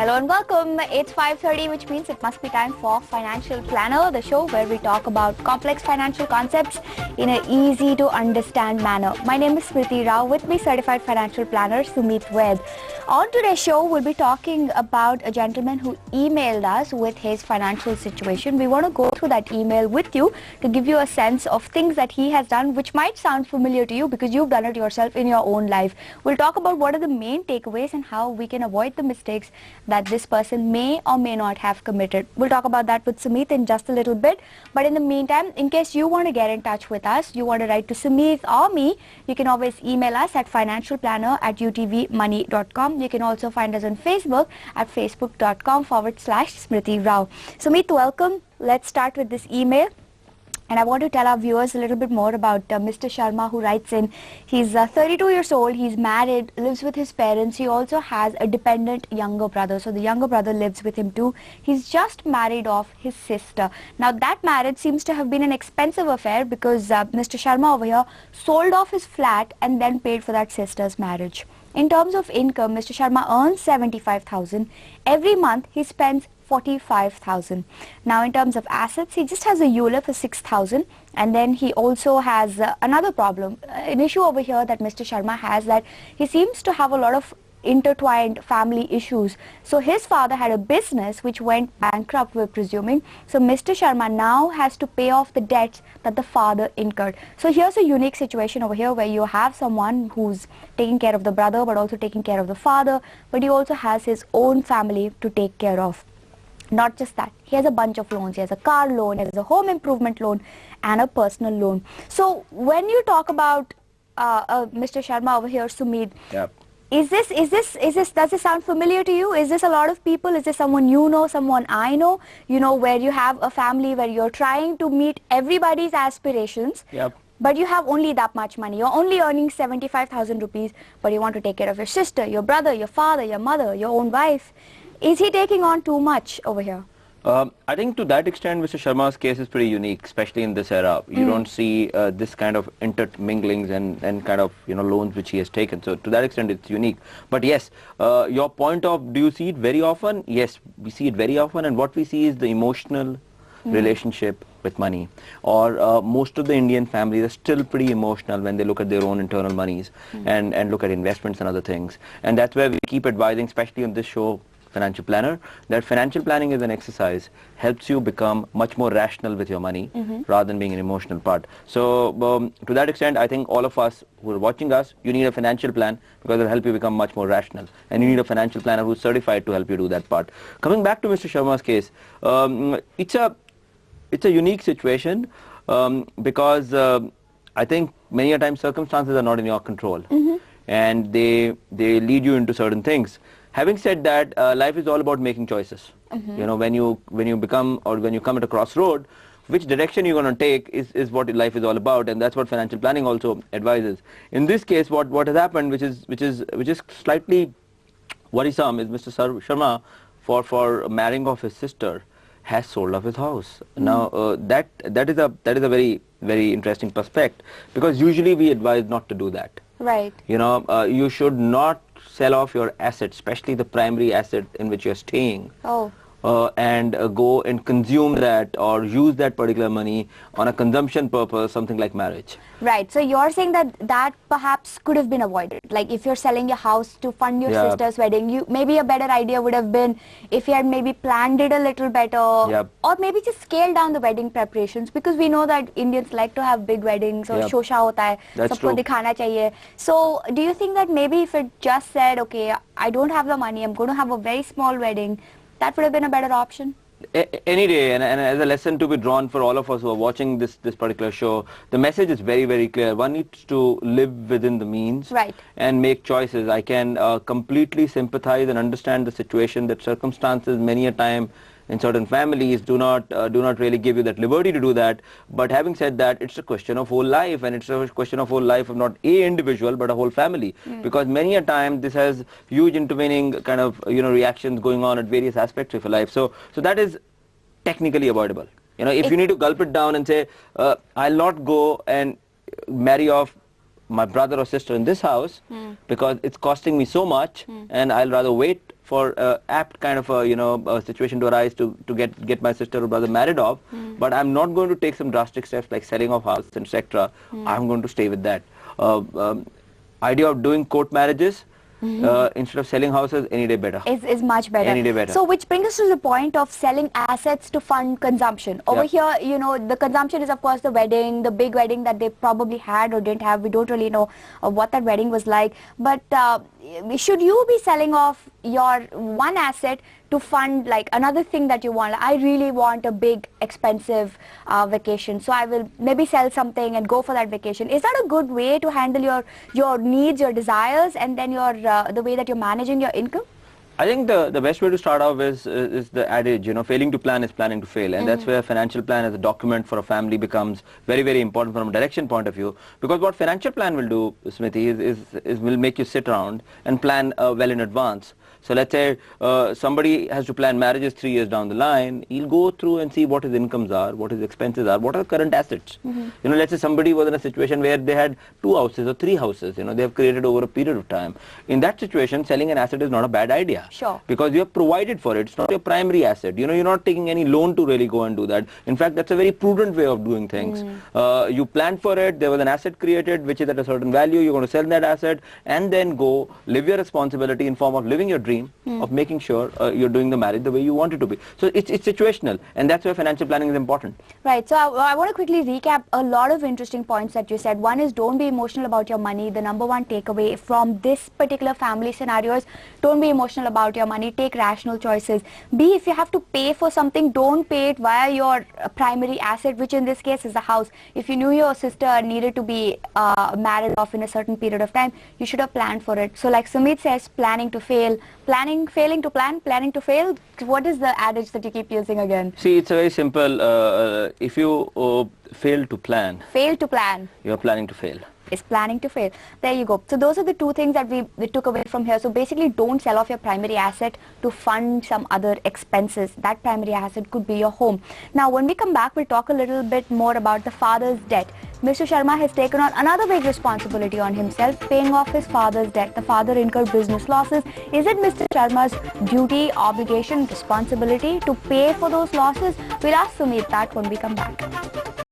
Hello and welcome. It's 5:30, which means it must be time for Financial Planner, the show where we talk about complex financial concepts in an easy to understand manner. My name is Smriti Rao. With me, certified financial planner Sumit Webb. On today's show, we'll be talking about a gentleman who emailed us with his financial situation. We want to go through that email with you to give you a sense of things that he has done, which might sound familiar to you because you've done it yourself in your own life. We'll talk about what are the main takeaways and how we can avoid the mistakes that this person may or may not have committed. We'll talk about that with Sumit in just a little bit. But in the meantime, in case you want to get in touch with us, you want to write to Sumit or me, you can always email us at financialplanner@utvmoney.com. You can also find us on Facebook at facebook.com/Smriti Rao. Sumit, welcome. Let's start with this email. And I want to tell our viewers a little bit more about Mr. Sharma, who writes in. He's 32 years old, he's married, lives with his parents. He also has a dependent younger brother. So the younger brother lives with him too. He's just married off his sister. Now that marriage seems to have been an expensive affair because Mr. Sharma over here sold off his flat and then paid for that sister's marriage. In terms of income, Mr. Sharma earns 75,000. Every month he spends 45,000. Now in terms of assets, he just has a ULIP for 6,000, and then he also has another problem, an issue over here that Mr. Sharma has, that he seems to have a lot of intertwined family issues. So his father had a business which went bankrupt, we're presuming. So Mr. Sharma now has to pay off the debts that the father incurred. So here's a unique situation over here where you have someone who's taking care of the brother but also taking care of the father, but he also has his own family to take care of. Not just that, he has a bunch of loans. He has a car loan, he has a home improvement loan and a personal loan. So when you talk about Mr. Sharma over here, Sumit, yep. Does this sound familiar to you? Is this a lot of people? Is this someone you know, someone I know? You know, where you have a family where you're trying to meet everybody's aspirations. Yep. But you have only that much money. You're only earning 75,000 rupees, but you want to take care of your sister, your brother, your father, your mother, your own wife. Is he taking on too much over here? I think to that extent, Mr. Sharma's case is pretty unique, especially in this era. You don't see this kind of interminglings and kind of loans which he has taken. So to that extent, it's unique. But yes, your point of, do you see it very often? Yes, we see it very often, and what we see is the emotional relationship with money. Or most of the Indian families are still pretty emotional when they look at their own internal monies and look at investments and other things. And that's where we keep advising, especially on this show, Financial Planner, that financial planning is an exercise, helps you become much more rational with your money rather than being an emotional part. So to that extent, I think all of us who are watching us, you need a financial plan because it will help you become much more rational, and you need a financial planner who's certified to help you do that part. Coming back to Mr. Sharma's case, it's a unique situation because I think many a times circumstances are not in your control and they lead you into certain things. Having said that, life is all about making choices. When you become, or when you come at a crossroad, which direction you're going to take is what life is all about, and that's what financial planning also advises. In this case, what has happened, which is slightly worrisome, is Mr. Sharma, for marrying off his sister, has sold off his house. Now that is a very, very interesting perspective, because usually we advise not to do that. Right. You should not sell off your asset, especially the primary asset in which you're staying, and go and consume that or use that particular money on a consumption purpose, something like marriage. Right. So you're saying that perhaps could have been avoided. Like if you're selling your house to fund your sister's wedding, maybe a better idea would have been if you had maybe planned it a little better, or maybe just scale down the wedding preparations, because we know that Indians like to have big weddings, or shosha hota hai, sabko dikhana chahiye. So do you think that maybe if it just said, okay, I don't have the money, I'm going to have a very small wedding, that would have been a better option? Any day, and as a lesson to be drawn for all of us who are watching this particular show, the message is very, very clear. One needs to live within the means and make choices. I can completely sympathize and understand the situation, that circumstances many a time in certain families do not really give you that liberty to do that. But having said that, it's a question of whole life, and it's a question of whole life of not a individual but a whole family, because many a time this has huge intervening kind of reactions going on at various aspects of your life. So that is technically avoidable. If you need to gulp it down and say, I'll not go and marry off my brother or sister in this house because it's costing me so much, and I'll rather wait for apt kind of a situation to arise to get my sister or brother married off, but I'm not going to take some drastic steps like selling off house, etc. I'm going to stay with that. Idea of doing court marriages instead of selling houses, any day better. Is much better. Any day better. So which brings us to the point of selling assets to fund consumption. Over here, the consumption is of course the wedding, the big wedding that they probably had or didn't have. We don't really know what that wedding was like. But should you be selling off your one asset to fund like another thing that you want? I really want a big expensive vacation, so I will maybe sell something and go for that vacation. Is that a good way to handle your needs, your desires, and then the way that you're managing your income? I think the best way to start off is the adage, failing to plan is planning to fail, and that's where financial plan as a document for a family becomes very, very important from a direction point of view. Because what financial plan will do, Smriti, is will make you sit around and plan well in advance. So let's say somebody has to plan marriages 3 years down the line. He'll go through and see what his incomes are, what his expenses are, what are current assets. Let's say somebody was in a situation where they had 2 houses or 3 houses. They have created over a period of time. In that situation, selling an asset is not a bad idea. Sure. Because you have provided for it. It's not your primary asset. You're not taking any loan to really go and do that. In fact, that's a very prudent way of doing things. You planned for it. There was an asset created which is at a certain value. You're going to sell that asset and then go live your responsibility in form of living your dream of making sure you're doing the marriage the way you want it to be. So it's situational, and that's why financial planning is important. Right. So I want to quickly recap a lot of interesting points that you said. One is don't be emotional about your money. The number one takeaway from this particular family scenario is don't be emotional about your money. Take rational choices. B, if you have to pay for something, don't pay it via your primary asset, which in this case is the house. If you knew your sister needed to be married off in a certain period of time, you should have planned for it. So like Sumit says, planning to fail. Failing to plan, planning to fail. What is the adage that you keep using again? See, it's a very simple. If you fail to plan, you're planning to fail. Is planning to fail. There you go. So those are the 2 things that we took away from here. So basically, don't sell off your primary asset to fund some other expenses. That primary asset could be your home. Now, when we come back, we'll talk a little bit more about the father's debt. Mr. Sharma has taken on another big responsibility on himself, paying off his father's debt. The father incurred business losses. Is it Mr. Sharma's duty, obligation, responsibility to pay for those losses? We'll ask Sumit that when we come back.